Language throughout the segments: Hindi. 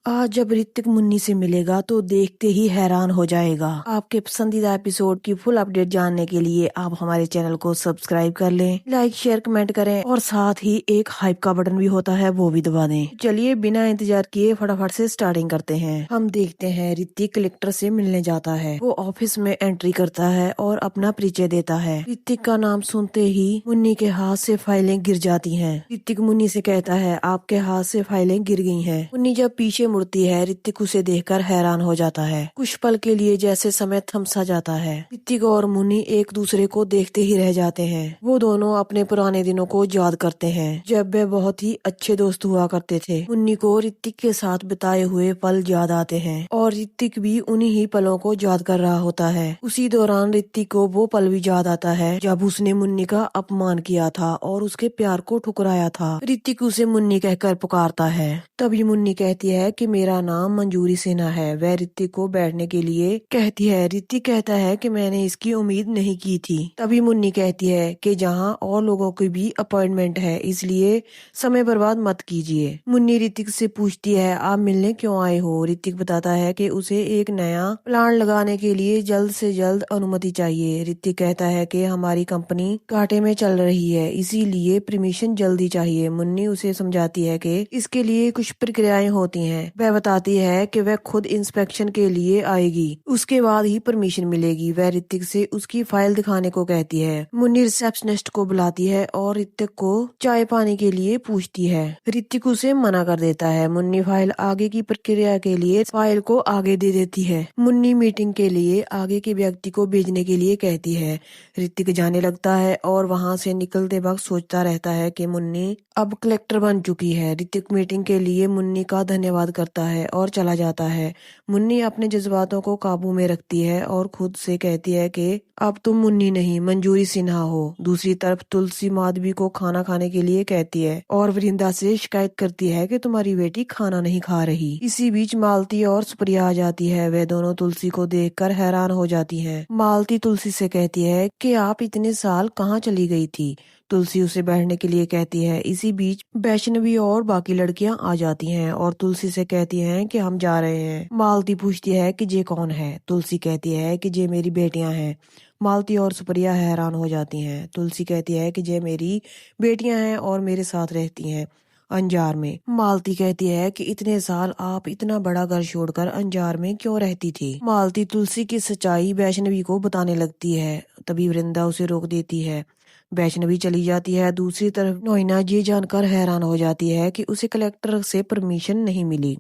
आज जब ऋतिक मुन्नी से मिलेगा तो देखते ही हैरान हो जाएगा। आपके पसंदीदा एपिसोड की फुल अपडेट जानने के लिए आप हमारे चैनल को सब्सक्राइब कर लें, लाइक शेयर कमेंट करें और साथ ही एक हाइप का बटन भी होता है वो भी दबा दें। चलिए बिना इंतजार किए फटाफट से स्टार्टिंग करते हैं। हम देखते हैं ऋतिक कलेक्टर से मिलने जाता है। वो ऑफिस में एंट्री करता है और अपना परिचय देता है। ऋतिक का नाम सुनते ही मुन्नी के हाथ से फाइलें गिर जाती हैं। ऋतिक मुन्नी से कहता है आपके हाथ से फाइलें गिर गई हैं। मुन्नी जब पीछे मुड़ती है ऋतिक उसे देखकर हैरान हो जाता है। कुछ पल के लिए जैसे समय थम सा जाता है। ऋतिक और मुन्नी एक दूसरे को देखते ही रह जाते हैं। वो दोनों अपने पुराने दिनों को याद करते हैं जब वे बहुत ही अच्छे दोस्त हुआ करते थे। मुन्नी को ऋतिक के साथ बिताए हुए पल याद आते हैं और ऋतिक भी उन्हीं ही पलों को याद कर रहा होता है। उसी दौरान ऋतिक को वो पल भी याद आता है जब उसने मुन्नी का अपमान किया था और उसके प्यार को ठुकराया था। ऋतिक उसे मुन्नी कहकर पुकारता है। तभी मुन्नी कहती है कि मेरा नाम मंजूरी सिन्हा है। वह ऋतिक को बैठने के लिए कहती है। ऋतिक कहता है कि मैंने इसकी उम्मीद नहीं की थी। तभी मुन्नी कहती है कि जहां और लोगों की भी अपॉइंटमेंट है इसलिए समय बर्बाद मत कीजिए। मुन्नी ऋतिक से पूछती है आप मिलने क्यों आए हो। ऋतिक बताता है कि उसे एक नया प्लांट लगाने के लिए जल्द से जल्द अनुमति चाहिए। ऋतिक कहता है कि हमारी कंपनी घाटे में चल रही है इसीलिए परमिशन जल्दी चाहिए। मुन्नी उसे समझाती है कि इसके लिए कुछ प्रक्रियाएं होती हैं। वह बताती है कि वह खुद इंस्पेक्शन के लिए आएगी, उसके बाद ही परमिशन मिलेगी। वह ऋतिक से उसकी फाइल दिखाने को कहती है। मुन्नी रिसेप्शनिस्ट को बुलाती है और ऋतिक को चाय पानी के लिए पूछती है। ऋतिक उसे मना कर देता है। मुन्नी फाइल आगे की प्रक्रिया के लिए फाइल को आगे दे देती है। मुन्नी मीटिंग के लिए आगे के व्यक्ति को भेजने के लिए कहती है। ऋतिक जाने लगता है और वहाँ से निकलते वक्त सोचता रहता है कि मुन्नी अब कलेक्टर बन चुकी है। ऋतिक मीटिंग के लिए मुन्नी का धन्यवाद करता है और चला जाता है। मुन्नी अपने जज्बातों को काबू में रखती है और खुद से कहती है कि अब तुम मुन्नी नहीं मंजूरी सिन्हा हो। दूसरी तरफ तुलसी माधवी को खाना खाने के लिए कहती है और वृंदा से शिकायत करती है कि तुम्हारी बेटी खाना नहीं खा रही। इसी बीच मालती और सुप्रिया आ जाती है। वे दोनों तुलसी को देखकर हैरान हो जाती हैं। मालती तुलसी से कहती है कि आप इतने साल कहाँ चली गई थी। तुलसी उसे बैठने के लिए कहती है। इसी बीच वैष्णवी और बाकी लड़कियां आ जाती हैं और तुलसी से कहती हैं कि हम जा रहे हैं। मालती पूछती है कि ये कौन है। तुलसी कहती है कि ये मेरी बेटियां हैं। मालती और सुप्रिया हैरान हो जाती हैं। तुलसी कहती है कि ये मेरी बेटियां हैं और मेरे साथ रहती हैं अंजार में। मालती कहती है कि इतने साल आप इतना बड़ा घर छोड़कर अंजार में क्यों रहती थी। मालती तुलसी की सच्चाई वैष्णवी को बताने लगती है। तभी वृंदा उसे रोक देती है। वैष्णवी चली जाती है। दूसरी तरफ नोइना ये जानकर हैरान हो जाती है कि उसे कलेक्टर से परमिशन नहीं मिली।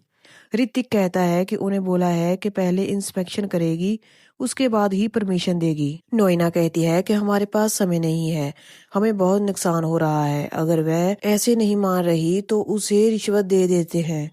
ऋतिक कहता है कि उन्हें बोला है कि पहले इंस्पेक्शन करेगी उसके बाद ही परमिशन देगी। नोइना कहती है कि हमारे पास समय नहीं है, हमें बहुत नुकसान हो रहा है। अगर वह ऐसे नहीं मान रही तो उसे रिश्वत दे देते हैं।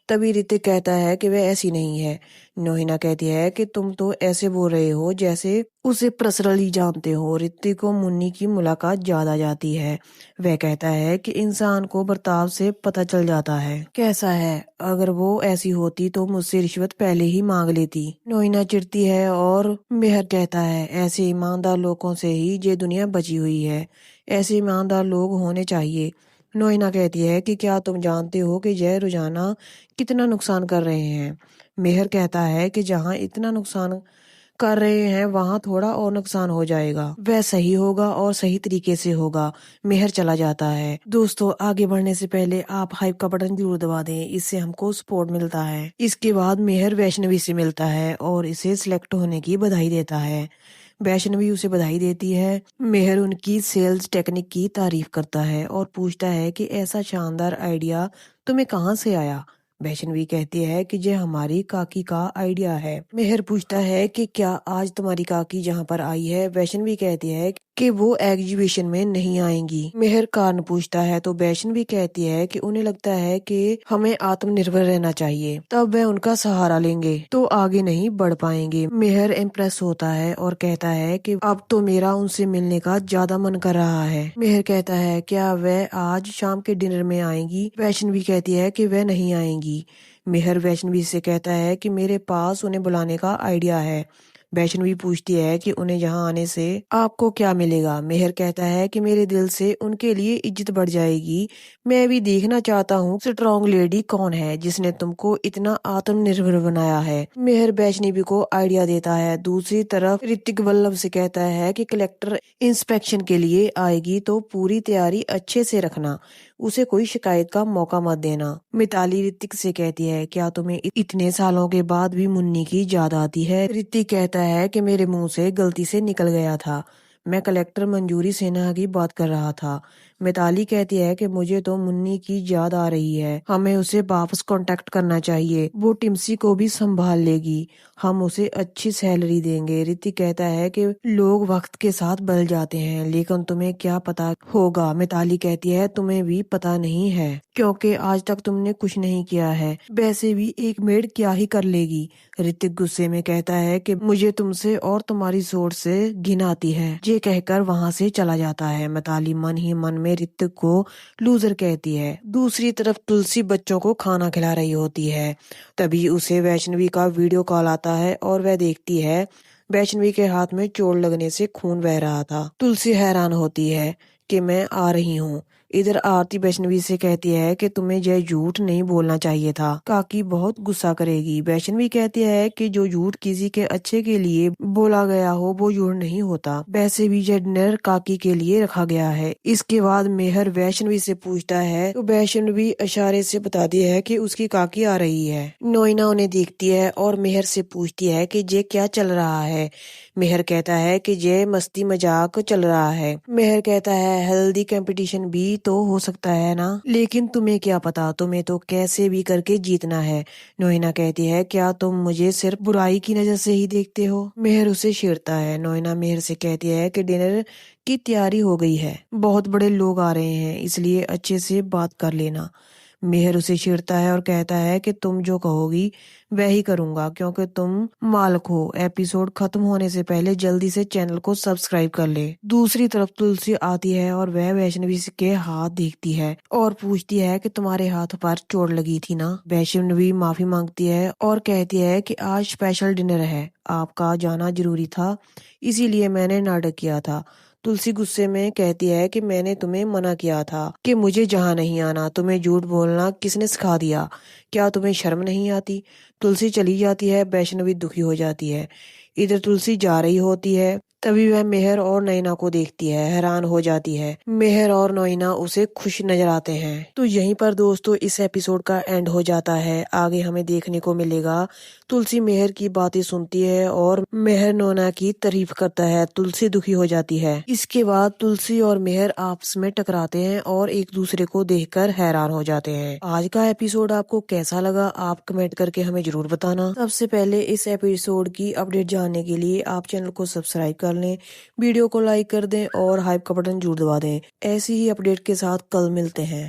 तभी ऋतिक कहता है कि वह ऐसी नहीं है। नोहिना कहती है कि तुम तो ऐसे बोल रहे हो जैसे उसे पर्सनली जानते हो। ऋतिक को मुन्नी की मुलाकात याद आ जाती है। वह कहता है कि इंसान को बर्ताव से पता चल जाता है कैसा है। अगर वो ऐसी होती तो मुझसे रिश्वत पहले ही मांग लेती। नोहिना चिढ़ती है और मेहर कहता है ऐसे ईमानदार लोगों से ही ये दुनिया बची हुई है। ऐसे ईमानदार लोग होने चाहिए। नोइना कहती है कि क्या तुम जानते हो कि यह रोजाना कितना नुकसान कर रहे हैं। मेहर कहता है कि जहां इतना नुकसान कर रहे हैं वहां थोड़ा और नुकसान हो जाएगा, वह सही होगा और सही तरीके से होगा। मेहर चला जाता है। दोस्तों आगे बढ़ने से पहले आप हाइप का बटन जरूर दबा दें, इससे हमको सपोर्ट मिलता है। इसके बाद मेहर वैष्णवी से मिलता है और इसे सिलेक्ट होने की बधाई देता है। वैष्णवी उसे बधाई देती है। मेहर उनकी सेल्स टेक्निक की तारीफ करता है और पूछता है कि ऐसा शानदार आइडिया तुम्हें कहाँ से आया। वैष्णवी कहती है कि ये हमारी काकी का आइडिया है। मेहर पूछता है कि क्या आज तुम्हारी काकी यहाँ पर आई है। वैष्णवी कहती है कि वो एग्जीबिशन में नहीं आएंगी। मेहर कारण पूछता है तो वैष्णवी कहती है कि उन्हें लगता है कि हमें आत्मनिर्भर रहना चाहिए, तब वह उनका सहारा लेंगे तो आगे नहीं बढ़ पाएंगे। मेहर इम्प्रेस होता है और कहता है कि अब तो मेरा उनसे मिलने का ज्यादा मन कर रहा है। मेहर कहता है क्या वह आज शाम के डिनर में आएंगी। वैष्णवी कहती है कि वह नहीं आएंगी। मेहर वैष्णवी से कहता है कि मेरे पास उन्हें बुलाने का आइडिया है। वैष्णवी पूछती है कि उन्हें यहाँ आने से आपको क्या मिलेगा। मेहर कहता है कि मेरे दिल से उनके लिए इज्जत बढ़ जाएगी। मैं भी देखना चाहता हूँ स्ट्रॉन्ग लेडी कौन है जिसने तुमको इतना आत्मनिर्भर बनाया है। मेहर वैष्णवी को आइडिया देता है। दूसरी तरफ ऋतिक वल्लभ से कहता है कि कलेक्टर इंस्पेक्शन के लिए आएगी तो पूरी तैयारी अच्छे से रखना, उसे कोई शिकायत का मौका मत देना। मिताली ऋतिक से कहती है क्या तुम्हें इतने सालों के बाद भी मुन्नी की याद आती है। ऋतिक कहता है कि मेरे मुंह से गलती से निकल गया था, मैं कलेक्टर मंजूरी सिन्हा की बात कर रहा था। मिताली कहती है कि मुझे तो मुन्नी की याद आ रही है, हमें उसे वापस कांटेक्ट करना चाहिए, वो टिम्सी को भी संभाल लेगी, हम उसे अच्छी सैलरी देंगे। ऋतिक कहता है कि लोग वक्त के साथ बदल जाते हैं लेकिन तुम्हें क्या पता होगा। मिताली कहती है तुम्हें भी पता नहीं है क्योंकि आज तक तुमने कुछ नहीं किया है, वैसे भी एक मेड क्या ही कर लेगी। ऋतिक गुस्से में कहता है कि मुझे तुमसे और तुम्हारी सोच से घिन आती है। ये कहकर वहाँ से चला जाता है। मिताली मन ही मन में ऋतिक को लूजर कहती है। दूसरी तरफ तुलसी बच्चों को खाना खिला रही होती है, तभी उसे वैष्णवी का वीडियो कॉल आता है और वह देखती है वैष्णवी के हाथ में चोट लगने से खून बह रहा था। तुलसी हैरान होती है कि मैं आ रही हूँ। इधर आरती वैष्णवी से कहती है कि तुम्हें यह झूठ नहीं बोलना चाहिए था, काकी बहुत गुस्सा करेगी। वैष्णवी कहती है कि जो झूठ किसी के अच्छे के लिए बोला गया हो वो झूठ नहीं होता, वैसे भी यह डिनर काकी के लिए रखा गया है। इसके बाद मेहर वैष्णवी से पूछता है तो वैष्णवी इशारे से बताती है कि उसकी काकी आ रही है। नोइना उन्हें देखती है और मेहर से पूछती है कि ये क्या चल रहा है। मेहर कहता है कि ये मस्ती मजाक चल रहा है। मेहर कहता है हेल्दी कंपटीशन भी तो हो सकता है ना, लेकिन तुम्हें क्या पता, तुम्हें तो कैसे भी करके जीतना है। नोइना कहती है क्या तुम मुझे सिर्फ बुराई की नजर से ही देखते हो। मेहर उसे छेड़ता है। नोइना मेहर से कहती है कि डिनर की तैयारी हो गई है, बहुत बड़े लोग आ रहे हैं, इसलिए अच्छे से बात कर लेना। मेहर उसे छेड़ता है और कहता है कि तुम जो कहोगी वह ही करूंगा क्योंकि तुम मालिक हो। एपिसोड खत्म होने से पहले जल्दी से चैनल को सब्सक्राइब कर ले। दूसरी तरफ तुलसी आती है और वह वैष्णवी के हाथ देखती है और पूछती है कि तुम्हारे हाथ पर चोट लगी थी ना। वैष्णवी माफी मांगती है और कहती है कि आज स्पेशल डिनर है, आपका जाना जरूरी था, इसीलिए मैंने नाटक किया था। तुलसी गुस्से में कहती है कि मैंने तुम्हें मना किया था कि मुझे जहाँ नहीं आना, तुम्हें झूठ बोलना किसने सिखा दिया, क्या तुम्हें शर्म नहीं आती। तुलसी चली जाती है। वैष्णवी दुखी हो जाती है। इधर तुलसी जा रही होती है, तभी वह मेहर और नैना को देखती है, हैरान हो जाती है। मेहर और नैना उसे खुश नजर आते हैं। तो यहीं पर दोस्तों इस एपिसोड का एंड हो जाता है। आगे हमें देखने को मिलेगा तुलसी मेहर की बातें सुनती है और मेहर नैना की तारीफ करता है, तुलसी दुखी हो जाती है। इसके बाद तुलसी और मेहर आपस में टकराते हैं और एक दूसरे को देखकर हैरान हो जाते हैं। आज का एपिसोड आपको कैसा लगा आप कमेंट करके हमें जरूर बताना। सबसे पहले इस एपिसोड की अपडेट जानने के लिए आप चैनल को सब्सक्राइब कर लें, वीडियो को लाइक कर दें और हाइप का बटन जरूर दबा दें। ऐसी ही अपडेट के साथ कल मिलते हैं।